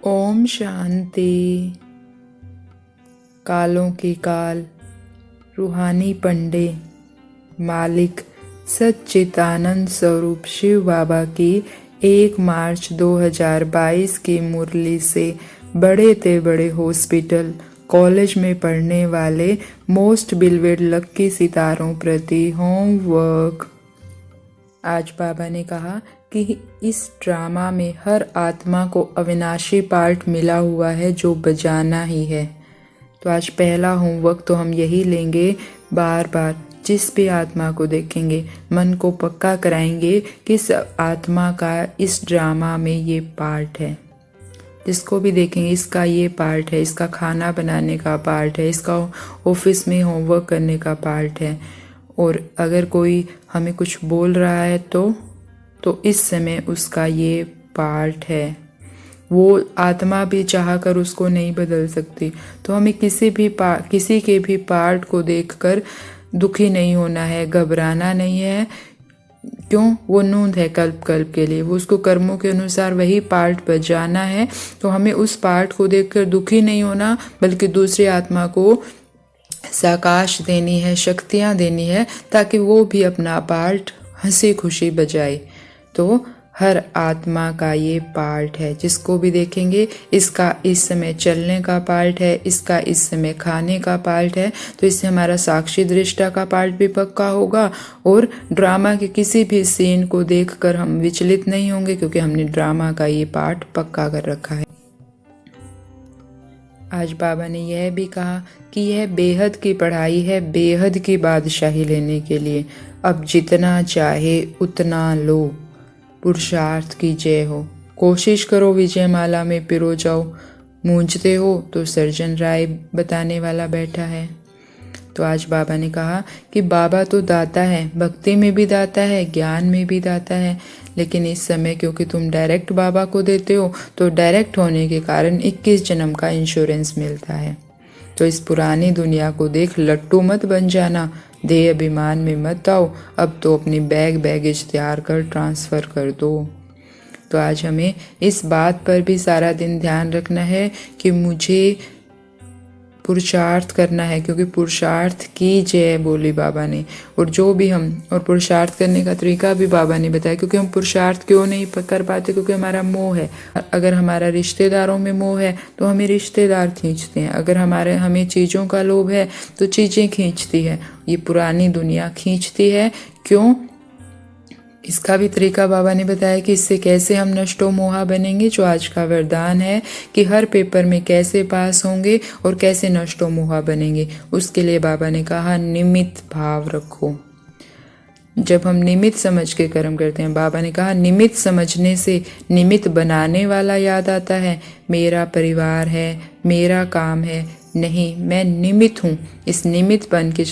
ओम शांति। कालों की काल रूहानी पंडे मालिक सच्चिदानंद स्वरूप शिव बाबा की 1 मार्च 2022 की मुरली से बड़े ते बड़े हॉस्पिटल कॉलेज में पढ़ने वाले मोस्ट बिलवेड लक्की सितारों प्रति होमवर्क। आज बाबा ने कहा कि इस ड्रामा में हर आत्मा को अविनाशी पार्ट मिला हुआ है जो बजाना ही है। तो आज पहला होमवर्क तो हम यही लेंगे, बार बार जिस भी आत्मा को देखेंगे मन को पक्का कराएंगे कि इस आत्मा का इस ड्रामा में ये पार्ट है। जिसको भी देखेंगे इसका ये पार्ट है, इसका खाना बनाने का पार्ट है, इसका ऑफिस में होमवर्क करने का पार्ट है। और अगर कोई हमें कुछ बोल रहा है तो इस समय उसका ये पार्ट है। वो आत्मा भी चाहकर उसको नहीं बदल सकती। तो हमें किसी के भी पार्ट को देखकर दुखी नहीं होना है, घबराना नहीं है। क्यों? वो नूंद है कल्प के लिए, वो उसको कर्मों के अनुसार वही पार्ट बजाना है। तो हमें उस पार्ट को देखकर दुखी नहीं होना, बल्कि दूसरी आत्मा को साकाश देनी है, शक्तियाँ देनी है, ताकि वो भी अपना पार्ट हंसी खुशी बजाए। तो हर आत्मा का ये पार्ट है। जिसको भी देखेंगे इसका इस समय चलने का पार्ट है, इसका इस समय खाने का पार्ट है। तो इससे हमारा साक्षी दृष्टा का पार्ट भी पक्का होगा और ड्रामा के किसी भी सीन को देखकर हम विचलित नहीं होंगे, क्योंकि हमने ड्रामा का ये पार्ट पक्का कर रखा है। आज बाबा ने यह भी कहा कि यह बेहद की पढ़ाई है, बेहद की बादशाही लेने के लिए। अब जितना चाहे उतना लो, पुरुषार्थ की जय हो। कोशिश करो विजय माला में पिरो जाओ। मूंझते हो तो सर्जन राय बताने वाला बैठा है। तो आज बाबा ने कहा कि बाबा तो दाता है, भक्ति में भी दाता है, ज्ञान में भी दाता है। लेकिन इस समय क्योंकि तुम डायरेक्ट बाबा को देते हो, तो डायरेक्ट होने के कारण 21 जन्म का इंश्योरेंस मिलता है। तो इस पुरानी दुनिया को देख लट्टू मत बन जाना, देह अभिमान में मत आओ। अब तो अपनी बैगेज तैयार कर ट्रांसफ़र कर दो। तो आज हमें इस बात पर भी सारा दिन ध्यान रखना है कि मुझे पुरुषार्थ करना है, क्योंकि पुरुषार्थ की जय बोली बाबा ने। और जो भी हम और पुरुषार्थ करने का तरीका भी बाबा ने बताया। क्योंकि हम पुरुषार्थ क्यों नहीं कर पाते? क्योंकि हमारा मोह है। अगर हमारा रिश्तेदारों में मोह है तो हमें रिश्तेदार खींचते हैं। अगर हमें चीज़ों का लोभ है तो चीज़ें खींचती है। ये पुरानी दुनिया खींचती है। क्यों? इसका भी तरीका बाबा ने बताया कि इससे कैसे हम नष्टो मोहा बनेंगे, जो आज का वरदान है कि हर पेपर में कैसे पास होंगे और कैसे नष्टो मोहा बनेंगे। उसके लिए बाबा ने कहा निमित्त भाव रखो। जब हम निमित्त समझ के कर्म करते हैं, बाबा ने कहा निमित्त समझने से निमित्त बनाने वाला याद आता है। मेरा परिवार है, मेरा काम है, नहीं, मैं निमित्त हूँ। इस निमित्त बन के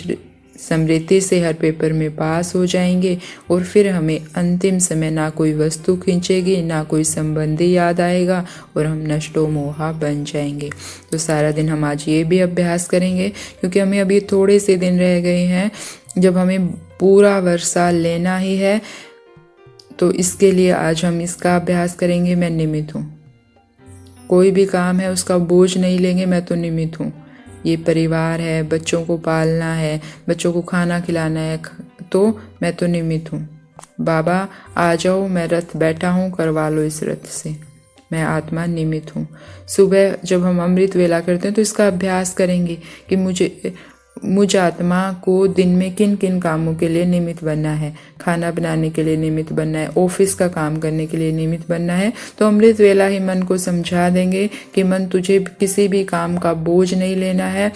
समृद्धि से हर पेपर में पास हो जाएंगे। और फिर हमें अंतिम समय ना कोई वस्तु खींचेगी, ना कोई संबंधी याद आएगा, और हम नष्टो मोहा बन जाएंगे। तो सारा दिन हम आज ये भी अभ्यास करेंगे, क्योंकि हमें अभी थोड़े से दिन रह गए हैं जब हमें पूरा वर्षा लेना ही है। तो इसके लिए आज हम इसका अभ्यास करेंगे, मैं निमित्त हूँ। कोई भी काम है उसका बोझ नहीं लेंगे, मैं तो निमित्त हूँ। ये परिवार है, बच्चों को पालना है, बच्चों को खाना खिलाना है, तो मैं तो निमित्त हूँ। बाबा आ जाओ, मैं रथ बैठा हूँ, करवा लो इस रथ से। मैं आत्मा निमित्त हूँ। सुबह जब हम अमृत वेला करते हैं तो इसका अभ्यास करेंगे कि मुझ आत्मा को दिन में किन किन कामों के लिए निमित्त बनना है। खाना बनाने के लिए निमित्त बनना है, ऑफिस का काम करने के लिए निमित्त बनना है। तो अमृत वेला ही मन को समझा देंगे कि मन, तुझे किसी भी काम का बोझ नहीं लेना है,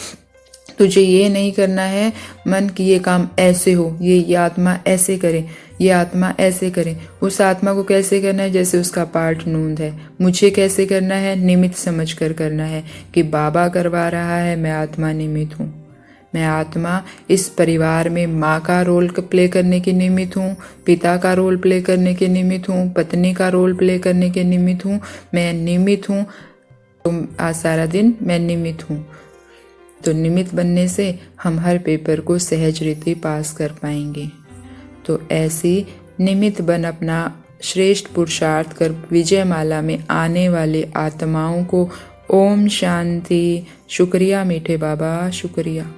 तुझे ये नहीं करना है मन कि ये काम ऐसे हो, ये आत्मा ऐसे करे, ये आत्मा ऐसे करे। उस आत्मा को कैसे करना है? जैसे उसका पार्ट नूंद है। मुझे कैसे करना है? निमित्त समझ कर करना है कि बाबा करवा रहा है, मैं आत्मा निमित्त हूँ। मैं आत्मा इस परिवार में माँ का रोल प्ले करने के निमित्त हूँ, पिता का रोल प्ले करने के निमित्त हूँ, पत्नी का रोल प्ले करने के निमित्त हूँ। मैं निमित्त हूँ। तो आज सारा दिन मैं निमित्त हूँ। तो निमित्त बनने से हम हर पेपर को सहज रीति पास कर पाएंगे। तो ऐसी निमित्त बन अपना श्रेष्ठ पुरुषार्थ कर विजय माला में आने वाले आत्माओं को ओम शांति। शुक्रिया मीठे बाबा, शुक्रिया।